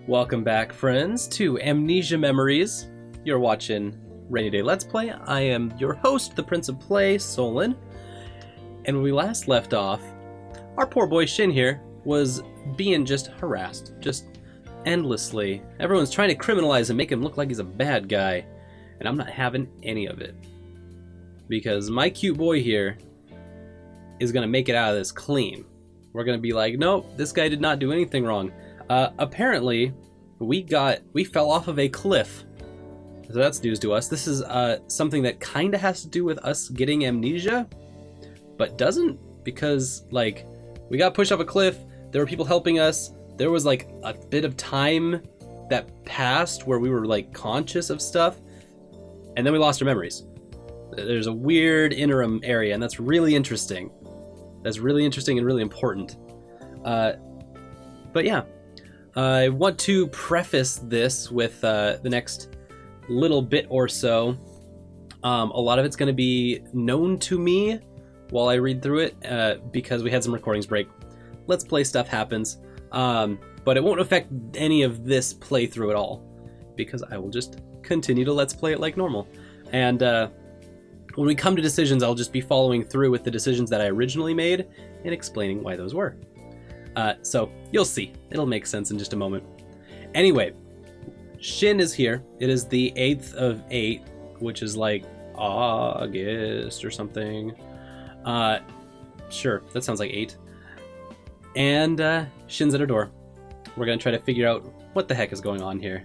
Welcome back, friends, to Amnesia Memories. You're watching Rainy Day Let's Play. I am your host, the Prince of Play, Solon. And when we last left off, our poor boy Shin here was being just harassed, just endlessly. Everyone's trying to criminalize him, make him look like he's a bad guy. And I'm not having any of it. Because my cute boy here is going to make it out of this clean. We're going to be like, nope, this guy did not do anything wrong. Apparently, we fell off of a cliff. So that's news to us. This is something that kind of has to do with us getting amnesia, but doesn't, because like we got pushed off a cliff. There were people helping us. There was like a bit of time that passed where we were like conscious of stuff, and then we lost our memories. There's a weird interim area, and that's really interesting. That's really interesting and really important. But yeah. I want to preface this with the next little bit or so. A lot of it's going to be known to me while I read through it because we had some recordings break. Let's Play stuff happens, but it won't affect any of this playthrough at all because I will just continue to Let's Play it like normal. And when we come to decisions, I'll just be following through with the decisions that I originally made and explaining why those were. So you'll see. It'll make sense in just a moment. Anyway, Shin is here. It is the 8th of 8, which is like August or something. Sure, that sounds like 8. And Shin's at our door. We're going to try to figure out what the heck is going on here.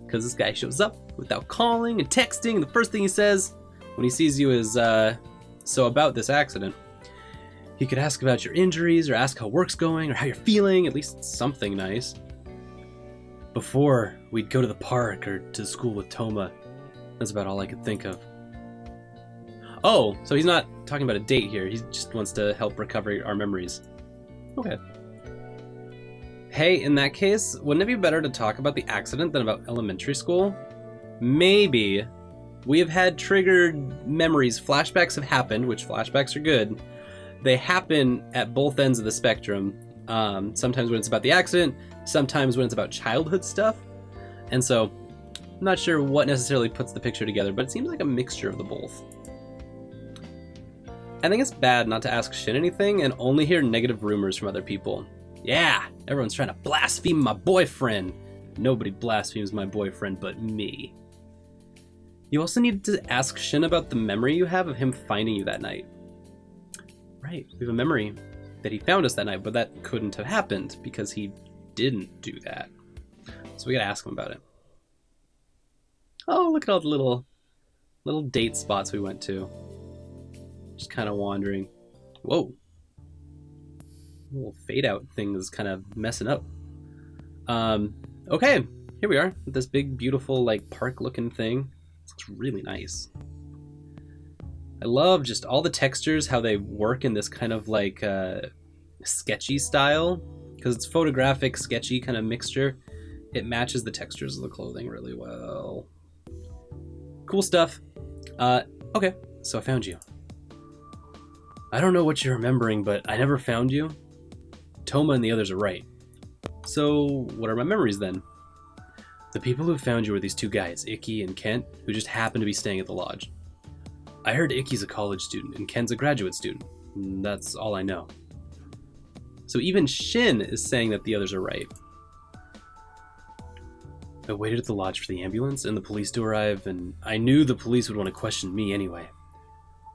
Because this guy shows up without calling and texting, and the first thing he says when he sees you is, so about this accident. He could ask about your injuries, or ask how work's going, or how you're feeling, at least something nice. Before, we'd go to the park or to school with Toma. That's about all I could think of. Oh, so he's not talking about a date here. He just wants to help recover our memories. Okay. Hey, in that case, wouldn't it be better to talk about the accident than about elementary school? Maybe. We have had triggered memories. Flashbacks have happened, which flashbacks are good. They happen at both ends of the spectrum. Sometimes when it's about the accident, sometimes when it's about childhood stuff. And so, I'm not sure what necessarily puts the picture together, but it seems like a mixture of the both. I think it's bad not to ask Shin anything and only hear negative rumors from other people. Yeah, everyone's trying to blaspheme my boyfriend. Nobody blasphemes my boyfriend but me. You also need to ask Shin about the memory you have of him finding you that night. Right, we have a memory that he found us that night, but that couldn't have happened because he didn't do that. So we gotta ask him about it. Oh, look at all the little date spots we went to. Just kind of wandering. Whoa. The little fade out thing is kind of messing up. Okay, here we are with this big, beautiful, like park looking thing. This looks really nice. I love just all the textures, how they work in this kind of like sketchy style, because it's photographic, sketchy kind of mixture. It matches the textures of the clothing really well. Cool stuff. Okay, so I found you. I don't know what you're remembering, but I never found you. Toma and the others are right. So what are my memories then? The people who found you were these two guys, Icky and Kent, who just happened to be staying at the lodge. I heard Icky's a college student and Ken's a graduate student. That's all I know. So even Shin is saying that the others are right. I waited at the lodge for the ambulance and the police to arrive, and I knew the police would want to question me anyway.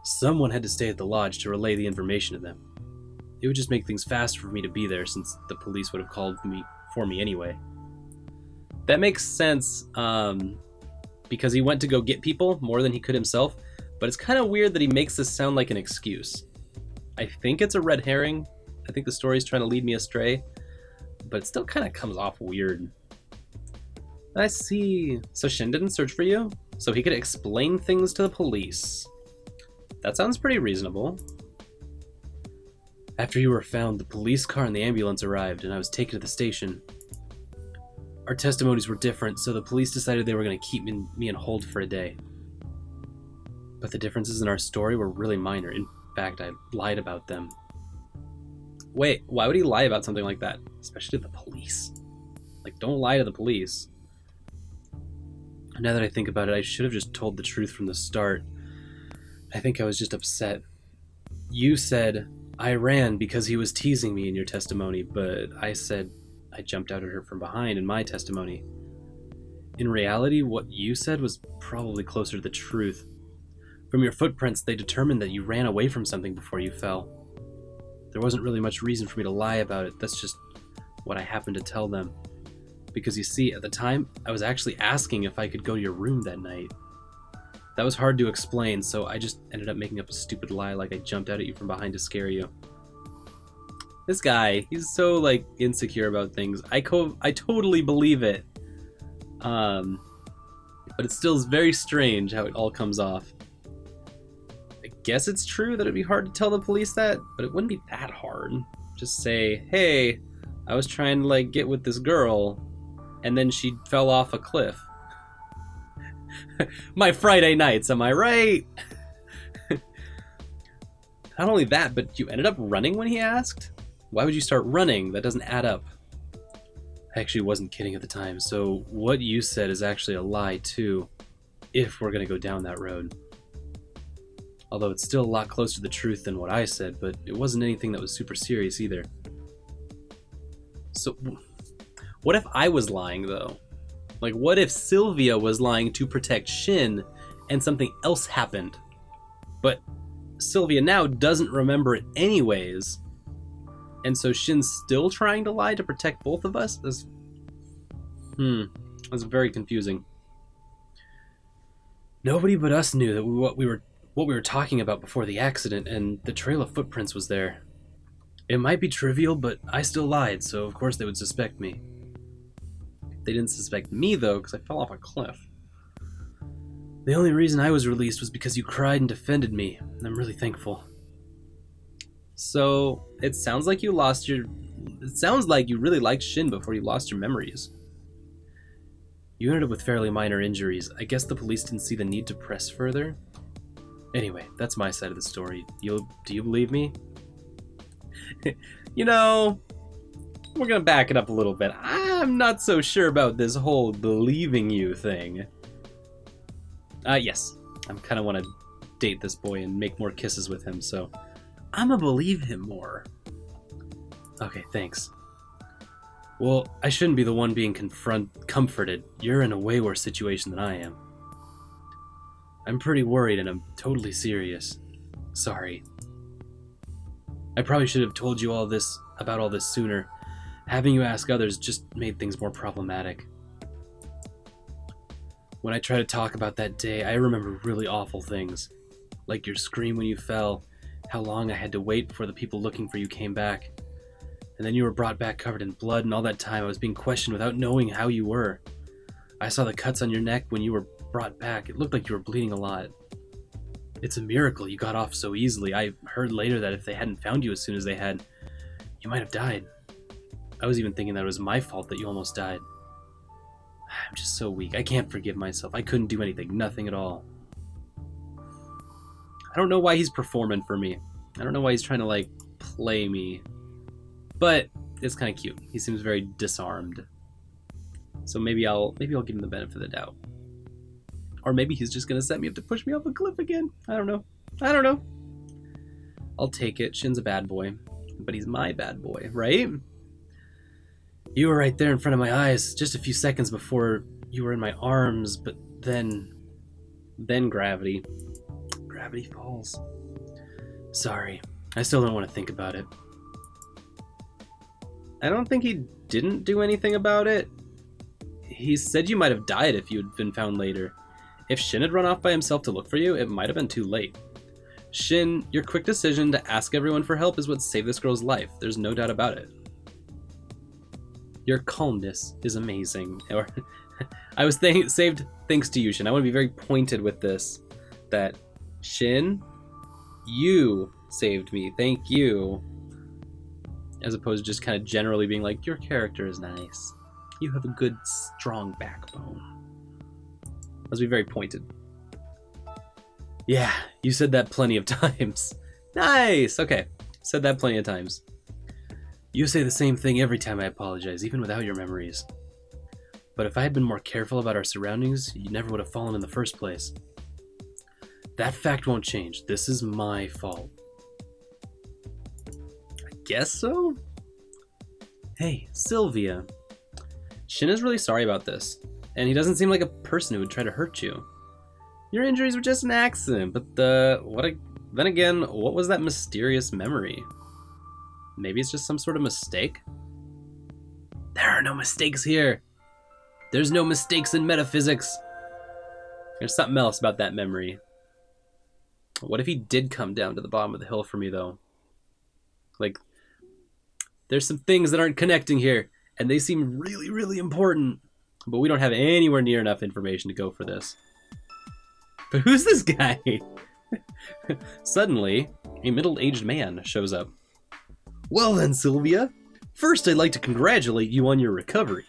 Someone had to stay at the lodge to relay the information to them. It would just make things faster for me to be there since the police would have called for me anyway. That makes sense because he went to go get people more than he could himself. But it's kind of weird that he makes this sound like an excuse. I think it's a red herring. I think the story's trying to lead me astray. But it still kind of comes off weird. I see. So Shin didn't search for you? So he could explain things to the police. That sounds pretty reasonable. After you were found, the police car and the ambulance arrived, and I was taken to the station. Our testimonies were different, so the police decided they were going to keep me in hold for a day. But the differences in our story were really minor. In fact, I lied about them. Wait, why would he lie about something like that? Especially to the police. Like, don't lie to the police. Now that I think about it, I should have just told the truth from the start. I think I was just upset. You said I ran because he was teasing me in your testimony, but I said I jumped out at her from behind in my testimony. In reality, what you said was probably closer to the truth. From your footprints, they determined that you ran away from something before you fell. There wasn't really much reason for me to lie about it. That's just what I happened to tell them. Because you see, at the time, I was actually asking if I could go to your room that night. That was hard to explain, so I just ended up making up a stupid lie like I jumped out at you from behind to scare you. This guy, he's so, like, insecure about things. I totally believe it. But it still is very strange how it all comes off. I guess it's true that it'd be hard to tell the police that, but it wouldn't be that hard. Just say, hey, I was trying to, like, get with this girl, and then she fell off a cliff. My Friday nights, am I right? Not only that, but you ended up running when he asked? Why would you start running? That doesn't add up. I actually wasn't kidding at the time, so what you said is actually a lie too, if we're gonna go down that road. Although it's still a lot closer to the truth than what I said, but it wasn't anything that was super serious either. So, what if I was lying though? Like, what if Sylvia was lying to protect Shin and something else happened? But Sylvia now doesn't remember it anyways. And so Shin's still trying to lie to protect both of us? That's very confusing. Nobody but us knew that what we were talking about before the accident, and the trail of footprints was there. It might be trivial, but I still lied, so of course they would suspect me. They didn't suspect me, though, because I fell off a cliff. The only reason I was released was because you cried and defended me, and I'm really thankful. So, it sounds like you really liked Shin before you lost your memories. You ended up with fairly minor injuries. I guess the police didn't see the need to press further. Anyway, that's my side of the story. Do you believe me? You know, we're gonna back it up a little bit. I'm not so sure about this whole believing you thing. Yes, I kind of want to date this boy and make more kisses with him, so I'm gonna believe him more. Okay, thanks. Well, I shouldn't be the one being comforted. You're in a way worse situation than I am. I'm pretty worried and I'm totally serious. Sorry. I probably should have told you about all this sooner. Having you ask others just made things more problematic. When I try to talk about that day, I remember really awful things. Like your scream when you fell, how long I had to wait before the people looking for you came back. And then you were brought back covered in blood, and all that time I was being questioned without knowing how you were. I saw the cuts on your neck when you were brought back. It looked like you were bleeding a lot. It's a miracle you got off so easily. I heard later that if they hadn't found you as soon as they had, you might have died. I was even thinking that it was my fault that you almost died. I'm just so weak. I can't forgive myself. I couldn't do anything. Nothing at all. I don't know why he's performing for me. I don't know why he's trying to, like, play me. But it's kind of cute. He seems very disarmed. So maybe I'll give him the benefit of the doubt. Or maybe he's just gonna set me up to push me off a cliff again. I don't know. I'll take it. Shin's a bad boy. But he's my bad boy, right? You were right there in front of my eyes just a few seconds before you were in my arms, but then gravity. Gravity falls. Sorry. I still don't want to think about it. I don't think he didn't do anything about it. He said you might have died if you had been found later. If Shin had run off by himself to look for you, it might have been too late. Shin, your quick decision to ask everyone for help is what saved this girl's life. There's no doubt about it. Your calmness is amazing. Or, I was saved thanks to you, Shin. I want to be very pointed with this. That, Shin, you saved me. Thank you. As opposed to just kind of generally being like, your character is nice. You have a good, strong backbone. Let's be very pointed. Yeah, you said that plenty of times. Nice! Okay, said that plenty of times. You say the same thing every time I apologize, even without your memories. But if I had been more careful about our surroundings, you never would have fallen in the first place. That fact won't change. This is my fault. I guess so? Hey, Sylvia. Shin is really sorry about this, and he doesn't seem like a person who would try to hurt you. Your injuries were just an accident, but then again, what was that mysterious memory? Maybe it's just some sort of mistake? There are no mistakes here. There's no mistakes in metaphysics. There's something else about that memory. What if he did come down to the bottom of the hill for me, though? Like, there's some things that aren't connecting here, and they seem really, really important, but we don't have anywhere near enough information to go for this. But who's this guy? Suddenly, a middle-aged man shows up. Well then, Sylvia, first I'd like to congratulate you on your recovery.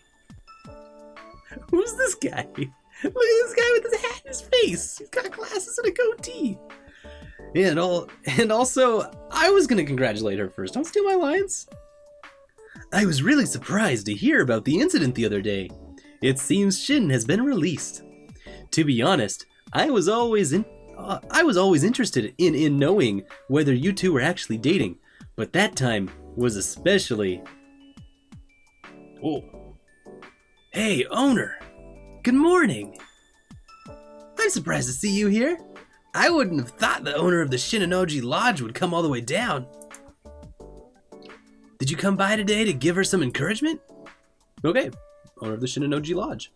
Who's this guy? Look at this guy with his hat in his face. He's got glasses and a goatee. And also, I was gonna congratulate her first. Don't steal my lines. I was really surprised to hear about the incident the other day. It seems Shin has been released. To be honest, I was always interested in knowing whether you two were actually dating, but that time was especially... Oh. Hey, owner. Good morning. I'm surprised to see you here. I wouldn't have thought the owner of the Shinanoji Lodge would come all the way down. Did you come by today to give her some encouragement? Okay, owner of the Shinanoji Lodge.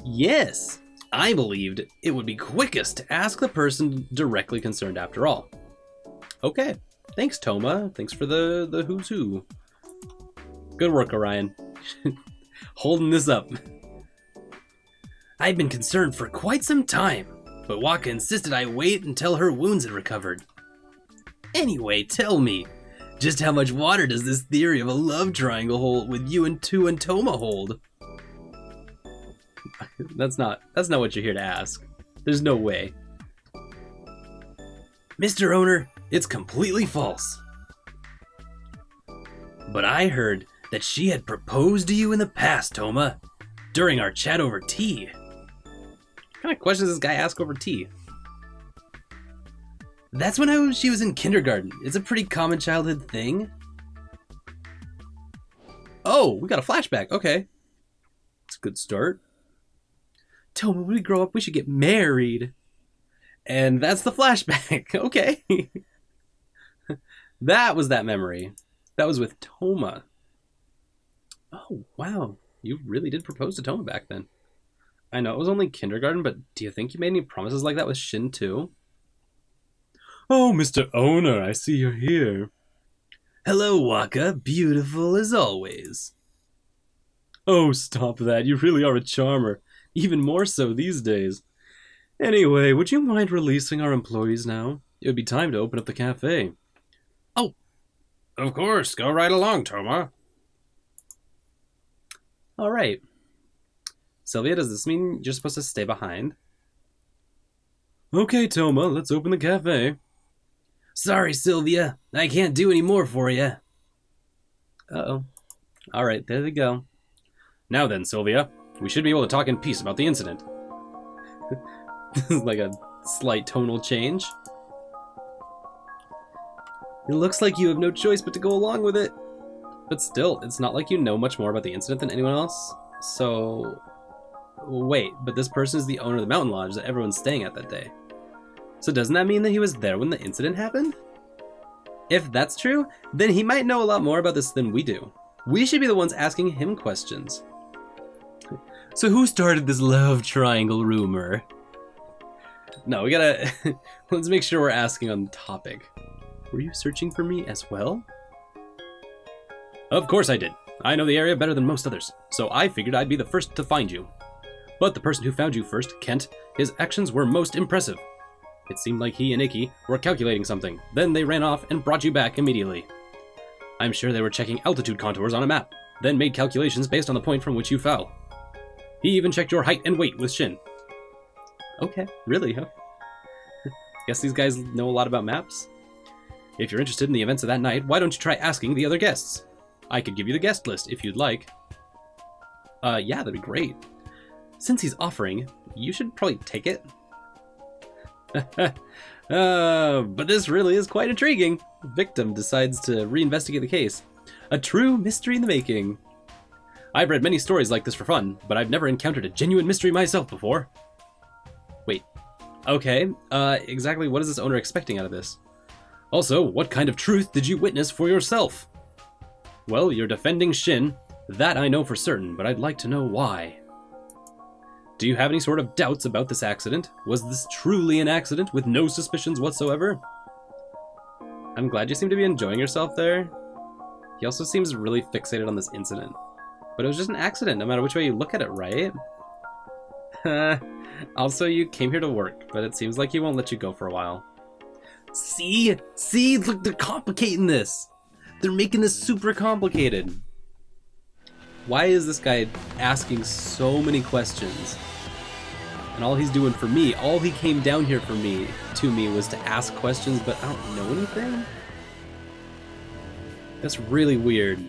Yes, I believed it would be quickest to ask the person directly concerned after all. Okay, thanks Toma, thanks for the who's who. Good work, Orion. Holding this up. I'd been concerned for quite some time, but Waka insisted I wait until her wounds had recovered. Anyway, tell me, just how much water does this theory of a love triangle hold with you and Toma hold? That's not what you're here to ask. There's no way. Mr. Owner, it's completely false. But I heard that she had proposed to you in the past, Toma, during our chat over tea. What kind of questions does this guy ask over tea? That's when she was in kindergarten. It's a pretty common childhood thing. Oh, we got a flashback. Okay. It's a good start. Toma, when we grow up, we should get married. And that's the flashback. Okay. That was that memory. That was with Toma. Oh, wow. You really did propose to Toma back then. I know it was only kindergarten, but do you think you made any promises like that with Shin too? Oh, Mr. Owner, I see you're here. Hello, Waka. Beautiful as always. Oh, stop that. You really are a charmer. Even more so these days. Anyway, would you mind releasing our employees now? It would be time to open up the cafe. Oh, of course. Go right along, Toma. All right. Sylvia, does this mean you're supposed to stay behind? Okay, Toma, let's open the cafe. Sorry, Sylvia. I can't do any more for you. Uh-oh. All right, there they go. Now then, Sylvia, we should be able to talk in peace about the incident. This is like a slight tonal change. It looks like you have no choice but to go along with it. But still, it's not like you know much more about the incident than anyone else. So... Wait, but this person is the owner of the mountain lodge that everyone's staying at that day. So doesn't that mean that he was there when the incident happened? If that's true, then he might know a lot more about this than we do. We should be the ones asking him questions. So who started this love triangle rumor? No, we gotta... Let's make sure we're asking on topic. Were you searching for me as well? Of course I did. I know the area better than most others, so I figured I'd be the first to find you. But the person who found you first, Kent, his actions were most impressive. It seemed like he and Ikki were calculating something, then they ran off and brought you back immediately. I'm sure they were checking altitude contours on a map, then made calculations based on the point from which you fell. He even checked your height and weight with Shin. Okay, really, huh? Guess these guys know a lot about maps? If you're interested in the events of that night, why don't you try asking the other guests? I could give you the guest list if you'd like. Yeah, that'd be great. Since he's offering, you should probably take it. But this really is quite intriguing. Victim decides to reinvestigate the case. A true mystery in the making. I've read many stories like this for fun, but I've never encountered a genuine mystery myself before. Wait. Okay, exactly what is this owner expecting out of this? Also, what kind of truth did you witness for yourself? Well, you're defending Shin. That I know for certain, but I'd like to know why. Do you have any sort of doubts about this accident? Was this truly an accident with no suspicions whatsoever? I'm glad you seem to be enjoying yourself there. He also seems really fixated on this incident. But it was just an accident, no matter which way you look at it, right? Also, you came here to work, but it seems like he won't let you go for a while. See? See? Look, they're complicating this! They're making this super complicated. Why is this guy asking so many questions? And all he's doing for me, all he came down here for me, to me, was to ask questions, but I don't know anything? That's really weird.